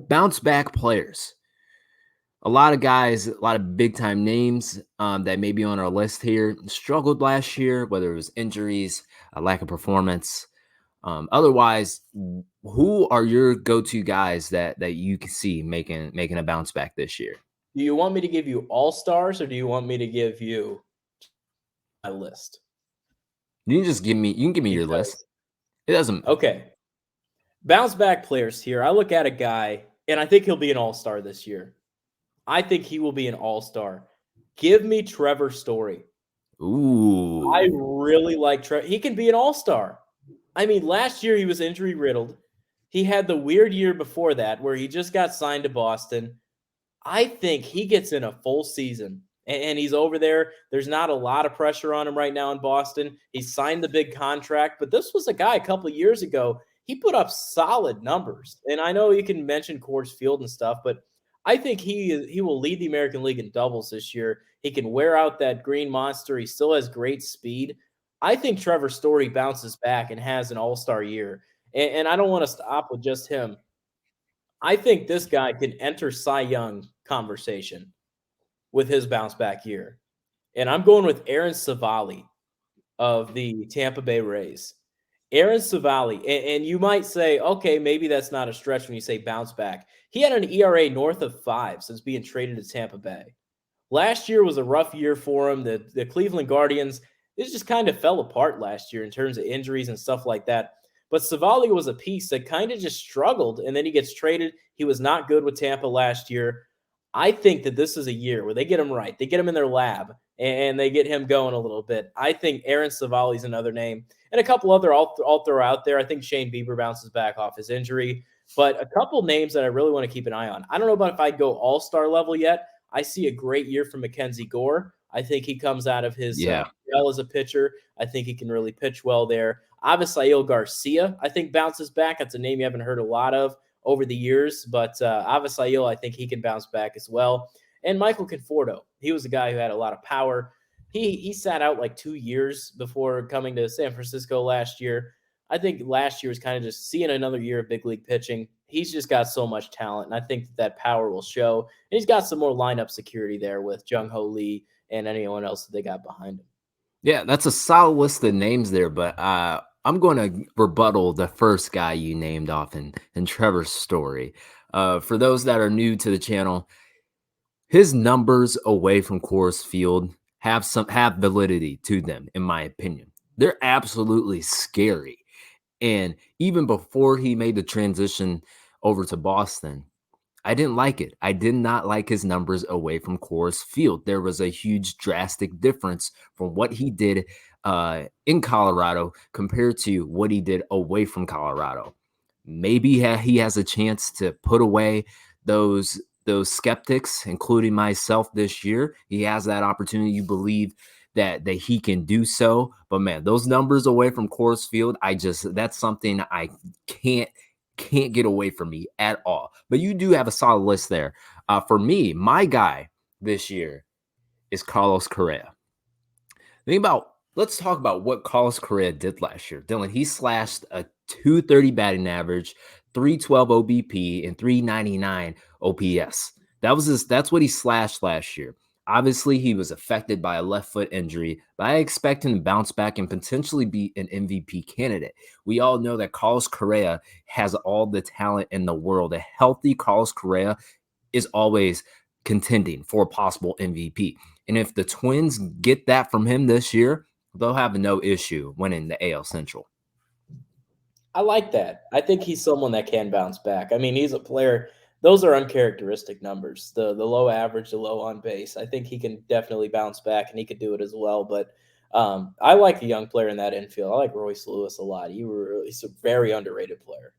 bounce back players. A lot of guys, a lot of big time names that may be on our list here struggled last year, whether it was injuries, a lack of performance. Otherwise, who are your go-to guys that you can see making a bounce back this year? Do you want me to give you all stars or do you want me to give you my list? You can give me your list. Because It doesn't. okay, bounce back players here. I look at a guy and I think he'll be an all-star this year. I think he will be an all-star. Give me Trevor Story. I Ooh. really like Trevor. He can be an all-star. I mean, last year he was injury riddled. He had the weird year before that where he just got signed to Boston. I think he gets in a full season and he's over there. There's not a lot of pressure on him right now in Boston. He signed the big contract, but this was a guy a couple of years ago. He put up solid numbers. And I know you can mention Coors Field and stuff, but I think he will lead the American League in doubles this year. He can wear out that green monster. He still has great speed. I think Trevor Story bounces back and has an all-star year. And I don't want to stop with just him. I think this guy can enter Cy Young conversation with his bounce back year. And I'm going with Aaron Savali of the Tampa Bay Rays. Aaron Savali, and you might say, okay, maybe that's not a stretch when you say bounce back. He had an ERA north of 5 since being traded to Tampa Bay. Last year was a rough year for him. The Cleveland Guardians, it just kind of fell apart last year in terms of injuries and stuff like that. But Savali was a piece that kind of just struggled, and then he gets traded. He was not good with Tampa last year. I think that this is a year where they get him right. They get him in their lab, and they get him going a little bit. I think Aaron Savali's another name. And a couple other I'll throw out there. I think Shane Bieber bounces back off his injury. But a couple names that I really want to keep an eye on. I don't know about if I'd go all-star level yet. I see a great year from Mackenzie Gore. I think he comes out of his Yeah. shell as a pitcher. I think he can really pitch well there. Avisail Garcia, I think, bounces back. That's a name you haven't heard a lot of over the years, but Avisail, I think he can bounce back as well. And Michael Conforto, he was a guy who had a lot of power. He sat out like 2 years before coming to San Francisco last year. I think last year was kind of just seeing another year of big league pitching. He's just got so much talent, and I think that power will show. And he's got some more lineup security there with Jung Ho Lee and anyone else that they got behind him. Yeah, that's a solid list of names there, but I'm going to rebuttal the first guy you named off in Trevor's Story. For those that are new to the channel, his numbers away from Coors Field have validity to them, in my opinion. They're absolutely scary. And even before he made the transition over to Boston, I didn't like it. I did not like his numbers away from Coors Field. There was a huge drastic difference from what he did in Colorado compared to what he did away from Colorado. Maybe he has a chance to put away those skeptics, including myself, this year. He has that opportunity. You believe that he can do so, but man, those numbers away from Coors Field, that's something I can't get away from me at all. But you do have a solid list there. For me, my guy this year is Carlos Correa. Let's talk about what Carlos Correa did last year. Dylan, he slashed a 230 batting average, 312 OBP, and 399 OPS. That's what he slashed last year. Obviously, he was affected by a left foot injury, but I expect him to bounce back and potentially be an MVP candidate. We all know that Carlos Correa has all the talent in the world. A healthy Carlos Correa is always contending for a possible MVP. And if the Twins get that from him this year, they'll have no issue winning the AL Central. I like that. I think he's someone that can bounce back. I mean, he's a player. Those are uncharacteristic numbers. The low average, the low on base. I think he can definitely bounce back, and he could do it as well. But I like the young player in that infield. I like Royce Lewis a lot. He's a very underrated player.